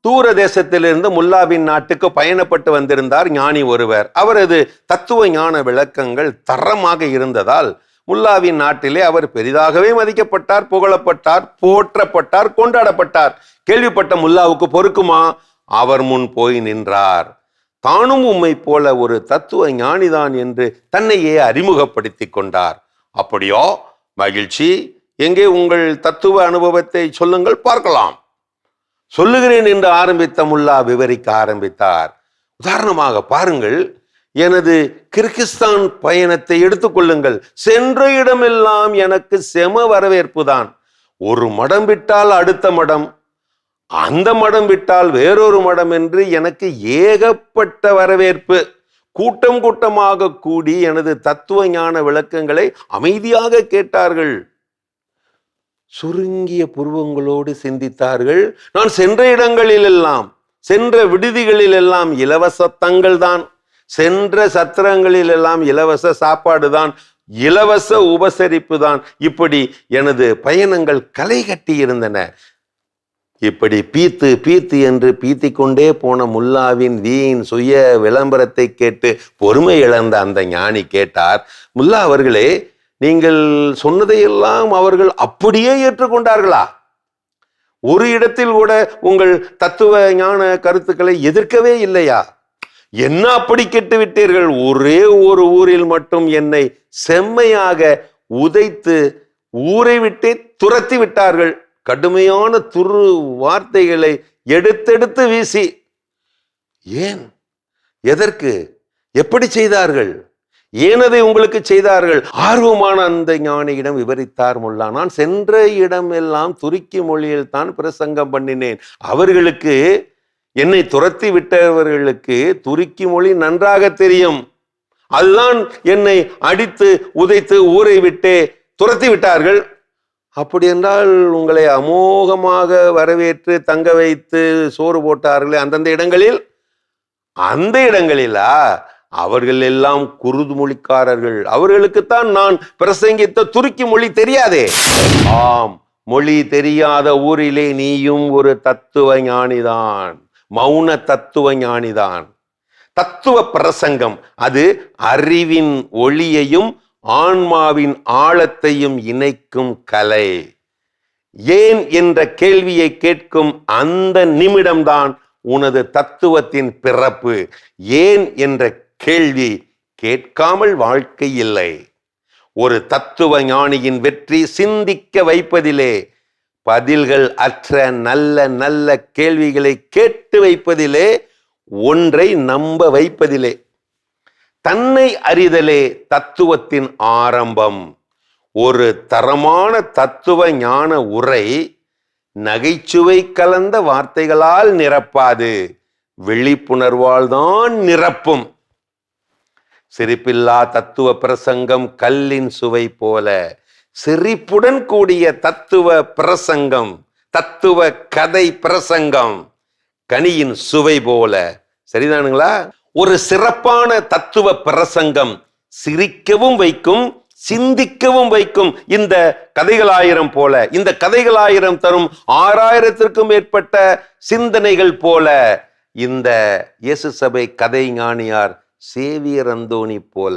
தூர தேசத்திலிருந்து முல்லாவின் நாட்டுக்கு பயணப்பட்டு வந்திருந்தார் ஞானி ஒருவர். அவரது தத்துவ ஞான விளக்கங்கள் தரமாக இருந்ததால் முல்லாவின் நாட்டிலே அவர் பெரிதாகவே மதிக்கப்பட்டார், புகழப்பட்டார், போற்றப்பட்டார், கொண்டாடப்பட்டார். கேள்விப்பட்ட முல்லாவுக்கு பொறுக்குமா? அவர் முன் போய் நின்றார். தானும் உம்மை போல ஒரு தத்துவ ஞானிதான் என்று தன்னையே அறிமுகப்படுத்தி கொண்டார். அப்படியோ, மகிழ்ச்சி. எங்கே உங்கள் தத்துவ அனுபவத்தை சொல்லுங்கள், பார்க்கலாம். சொல்லுகிறேன் என்று ஆரம்பித்த முல்லா விவரிக்க ஆரம்பித்தார். உதாரணமாக பாருங்கள், எனது கிர்கிஸ்தான் பயணத்தை எடுத்துக்கொள்ளுங்கள். சென்ற இடமெல்லாம் எனக்கு செம வரவேற்பு தான். ஒரு மடம் விட்டால் அடுத்த மடம், அந்த மடம் விட்டால் வேறொரு மடம் என்று எனக்கு ஏகப்பட்ட வரவேற்பு. கூட்டம் கூட்டமாக கூடி எனது தத்துவ ஞான விளக்கங்களை அமைதியாக கேட்டார்கள். சுருங்கிய புருவங்களோடு சிந்தித்தார்கள். நான் சென்ற இடங்களிலெல்லாம், சென்ற விடுதிகளில் எல்லாம் இலவச தங்கள் தான், சென்ற சத்திரங்களில் எல்லாம் இலவச சாப்பாடு தான், இலவச உபசரிப்பு தான். இப்படி எனது பயணங்கள் களை கட்டி இருந்தன. இப்படி பீத்து பீத்து என்று பீத்தி கொண்டே போன முல்லாவின் வீண் சுய விளம்பரத்தை கேட்டு பொறுமை இழந்த அந்த ஞானி கேட்டார், முல்லா அவர்களே, நீங்கள் சொன்னதையெல்லாம் அவர்கள் அப்படியே ஏற்றுக்கொண்டார்களா? ஒரு இடத்தில் கூட உங்கள் தத்துவ ஞான கருத்துக்களை எதிர்க்கவே இல்லையா? என்ன அப்படி கெட்டு விட்டீர்கள்? ஒரே ஒரு ஊரில் மட்டும் என்னை செம்மையாக உதைத்து ஊரை விட்டே துரத்தி விட்டார்கள். கடுமையான துரு வார்த்தைகளை எடுத்தெடுத்து வீசி. ஏன்? எதற்கு? எப்படி செய்தார்கள்? ஏனதை உங்களுக்கு செய்தார்கள்? ஆர்வமான அந்த ஞானியிடம் விவரித்தார் முல்லா. நான் சென்ற இடம் எல்லாம் துருக்கி மொழியில் தான் பிரசங்கம் பண்ணினேன். அவர்களுக்கு, என்னை துரத்தி விட்டவர்களுக்கு துருக்கி மொழி நன்றாக தெரியும். அதுதான் என்னை அடித்து உதைத்து ஊரை விட்டே துரத்தி விட்டார்கள். அப்படி என்றால் உங்களை அமோகமாக வரவேற்று தங்க வைத்து சோறு போட்டார்களே அந்தந்த இடங்களில், அந்த இடங்களிலா? அவர்கள் எல்லாம் குருது மொழிக்காரர்கள். அவர்களுக்குத்தான் நான் பிரசங்கித்த துருக்கி மொழி தெரியாதே. ஆம், மொழி தெரியாத ஊரிலே நீயும் ஒரு தத்துவ ஞானிதான், மௌன தத்துவ ஞானிதான். தத்துவ பிரசங்கம் அது அறிவின் ஒளியையும் ஆன்மாவின் ஆழத்தையும் இணைக்கும் கலை. ஏன் என்ற கேள்வியை கேட்கும் அந்த நிமிடம்தான் உனது தத்துவத்தின் பிறப்பு. ஏன் என்ற கேள்வி கேட்காமல் வாழ்க்கை இல்லை. ஒரு தத்துவ ஞானியின் வெற்றி சிந்திக்க வைப்பதிலே, பதில்கள் அற்ற நல்ல நல்ல கேள்விகளை கேட்டு வைப்பதிலே, ஒன்றை நம்ப வைப்பதிலே. தன்னை அறிதலே தத்துவத்தின் ஆரம்பம். ஒரு தரமான தத்துவ ஞான உரை நகைச்சுவை கலந்த வார்த்தைகளால் நிரப்பாது, விழிப்புணர்வால் தான் நிரப்பும். சிரிப்பில்லா தத்துவ பிரசங்கம் கல்லின் சுவை போல, சிரிப்புடன் கூடிய தத்துவ பிரசங்கம், தத்துவ கதை பிரசங்கம் கனியின் சுவை போல. சரிதானுங்களா? ஒரு சிறப்பான தத்துவ பிரசங்கம் சிரிக்கவும் வைக்கும், சிந்திக்கவும் வைக்கும். இந்த கதைகளாயிரம் போல, இந்த கதைகளாயிரம் தரும் 6000த்திற்கும் மேற்பட்ட சிந்தனைகள் போல, இந்த இயேசு சபை கதை ஞானியார் சேவியர் அந்தோணி போல.